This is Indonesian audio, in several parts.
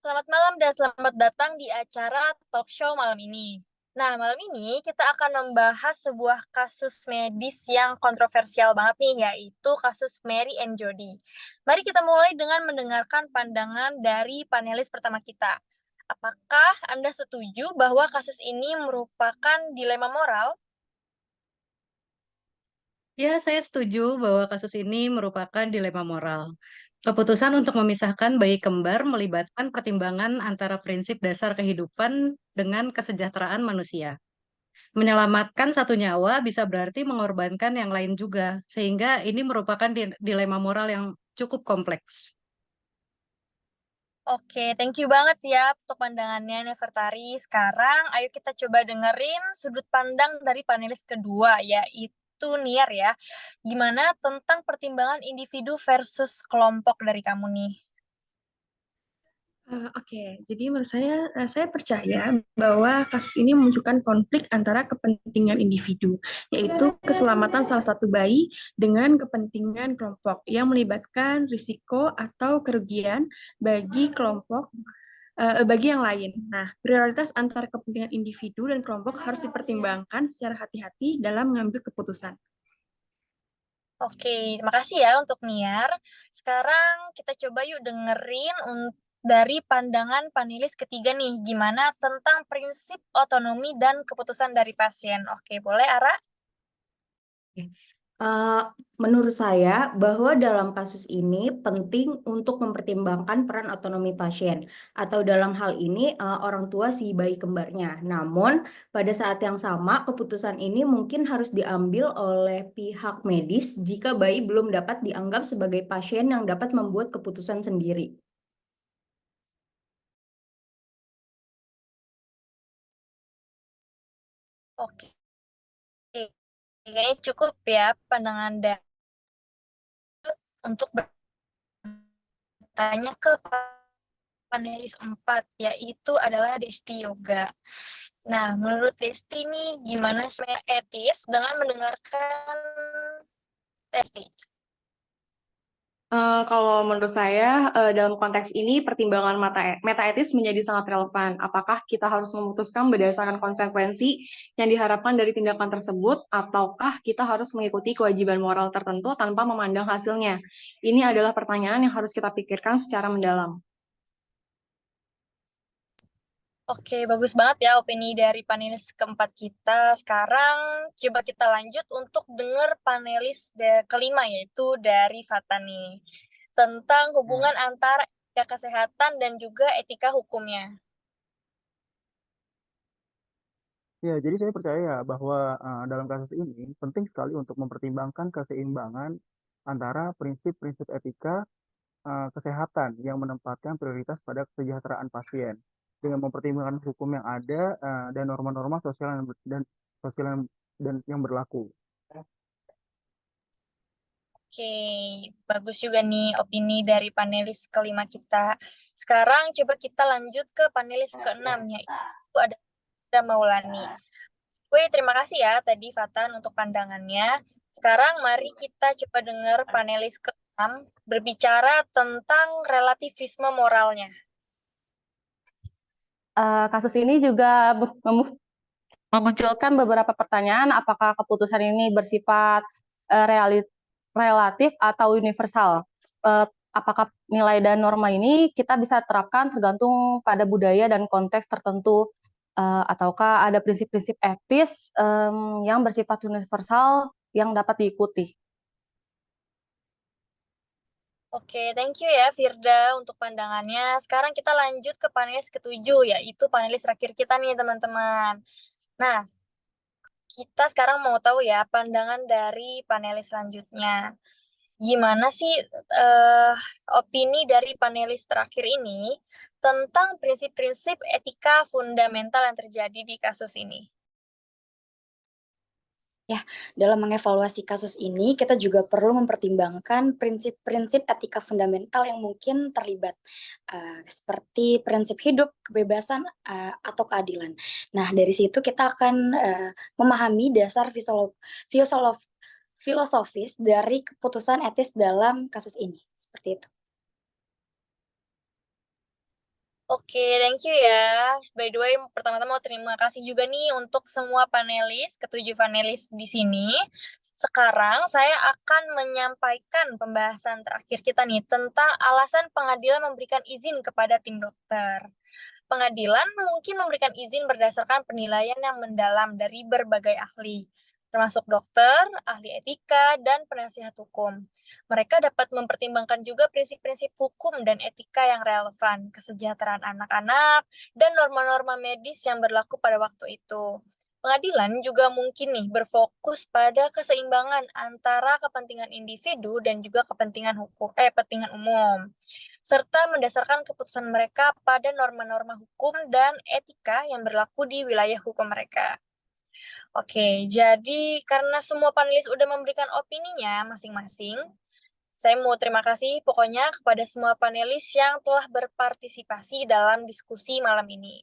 Selamat malam dan selamat datang di acara talk show malam ini. Nah, malam ini kita akan membahas sebuah kasus medis yang kontroversial banget nih, yaitu kasus Mary and Jody. Mari kita mulai dengan mendengarkan pandangan dari panelis pertama kita. Apakah Anda setuju bahwa kasus ini merupakan dilema moral? Ya, saya setuju bahwa kasus ini merupakan dilema moral. Keputusan untuk memisahkan bayi kembar melibatkan pertimbangan antara prinsip dasar kehidupan dengan kesejahteraan manusia. Menyelamatkan satu nyawa bisa berarti mengorbankan yang lain juga, sehingga ini merupakan dilema moral yang cukup kompleks. Oke, thank you banget ya untuk pandangannya, Nefertari. Sekarang ayo kita coba dengerin sudut pandang dari panelis kedua, yaitu Niar ya. Gimana tentang pertimbangan individu versus kelompok dari kamu nih? Oke, jadi menurut saya percaya bahwa kasus ini memunculkan konflik antara kepentingan individu, yaitu keselamatan salah satu bayi dengan kepentingan kelompok yang melibatkan risiko atau kerugian bagi bagi yang lain. Nah, prioritas antara kepentingan individu dan kelompok harus dipertimbangkan secara hati-hati dalam mengambil keputusan. Oke, terima kasih ya untuk Niar. Sekarang kita coba yuk dengerin dari pandangan panelis ketiga nih, gimana tentang prinsip otonomi dan keputusan dari pasien. Oke, boleh Ara? Eh, Menurut saya bahwa dalam kasus ini penting untuk mempertimbangkan peran otonomi pasien atau dalam hal ini orang tua si bayi kembarnya. Namun pada saat yang sama keputusan ini mungkin harus diambil oleh pihak medis jika bayi belum dapat dianggap sebagai pasien yang dapat membuat keputusan sendiri. Oke, kayaknya cukup ya pandangan untuk bertanya ke panelis 4, yaitu adalah Desti Yoga. Nah, menurut Desti nih, gimana sebenarnya etis dengan mendengarkan Desti? Kalau menurut saya, dalam konteks ini pertimbangan meta-etis menjadi sangat relevan. Apakah kita harus memutuskan berdasarkan konsekuensi yang diharapkan dari tindakan tersebut, ataukah kita harus mengikuti kewajiban moral tertentu tanpa memandang hasilnya? Ini adalah pertanyaan yang harus kita pikirkan secara mendalam. Oke, bagus banget ya opini dari panelis keempat kita. Sekarang coba kita lanjut untuk dengar panelis kelima, yaitu dari Fatani. Tentang hubungan antara etika kesehatan dan juga etika hukumnya. Ya, jadi saya percaya bahwa dalam kasus ini penting sekali untuk mempertimbangkan keseimbangan antara prinsip-prinsip etika kesehatan yang menempatkan prioritas pada kesejahteraan pasien dengan mempertimbangkan hukum yang ada dan norma-norma sosial dan sosial yang berlaku. Oke, bagus juga nih opini dari panelis kelima kita. Sekarang coba kita lanjut ke panelis keenam, yaitu ada Maulani. Terima kasih ya tadi Fatan untuk pandangannya. Sekarang mari kita coba dengar panelis keenam berbicara tentang relativisme moralnya. Kasus ini juga memunculkan beberapa pertanyaan, apakah keputusan ini bersifat relatif atau universal. Apakah nilai dan norma ini kita bisa terapkan tergantung pada budaya dan konteks tertentu, ataukah ada prinsip-prinsip etis yang bersifat universal yang dapat diikuti. Oke, thank you ya Firda untuk pandangannya. Sekarang kita lanjut ke panelis ketujuh, yaitu panelis terakhir kita nih teman-teman. Nah, kita sekarang mau tahu ya pandangan dari panelis selanjutnya. Gimana sih opini dari panelis terakhir ini tentang prinsip-prinsip etika fundamental yang terjadi di kasus ini? Ya, dalam mengevaluasi kasus ini, kita juga perlu mempertimbangkan prinsip-prinsip etika fundamental yang mungkin terlibat, seperti prinsip hidup, kebebasan, atau keadilan. Nah, dari situ kita akan memahami dasar filosofis dari keputusan etis dalam kasus ini, seperti itu. Oke, thank you ya. By the way, pertama-tama mau terima kasih juga nih untuk semua panelis, ketujuh panelis di sini. Sekarang saya akan menyampaikan pembahasan terakhir kita nih tentang alasan pengadilan memberikan izin kepada tim dokter. Pengadilan mungkin memberikan izin berdasarkan penilaian yang mendalam dari berbagai ahli, termasuk dokter, ahli etika, dan penasihat hukum. Mereka dapat mempertimbangkan juga prinsip-prinsip hukum dan etika yang relevan, kesejahteraan anak-anak, dan norma-norma medis yang berlaku pada waktu itu. Pengadilan juga mungkin nih berfokus pada keseimbangan antara kepentingan individu dan juga kepentingan kepentingan umum, serta mendasarkan keputusan mereka pada norma-norma hukum dan etika yang berlaku di wilayah hukum mereka. Oke, jadi karena semua panelis udah memberikan opininya masing-masing, saya mau terima kasih pokoknya kepada semua panelis yang telah berpartisipasi dalam diskusi malam ini.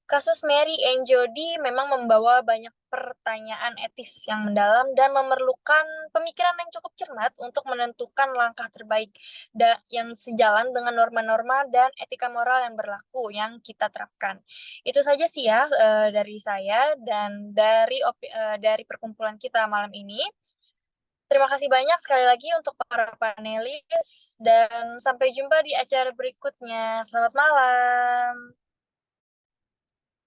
Kasus Mary and Jody memang membawa banyak pertanyaan etis yang mendalam dan memerlukan pemikiran yang cukup cermat untuk menentukan langkah terbaik yang sejalan dengan norma-norma dan etika moral yang berlaku yang kita terapkan. Itu saja sih ya dari saya dan dari perkumpulan kita malam ini. Terima kasih banyak sekali lagi untuk para panelis dan sampai jumpa di acara berikutnya. Selamat malam.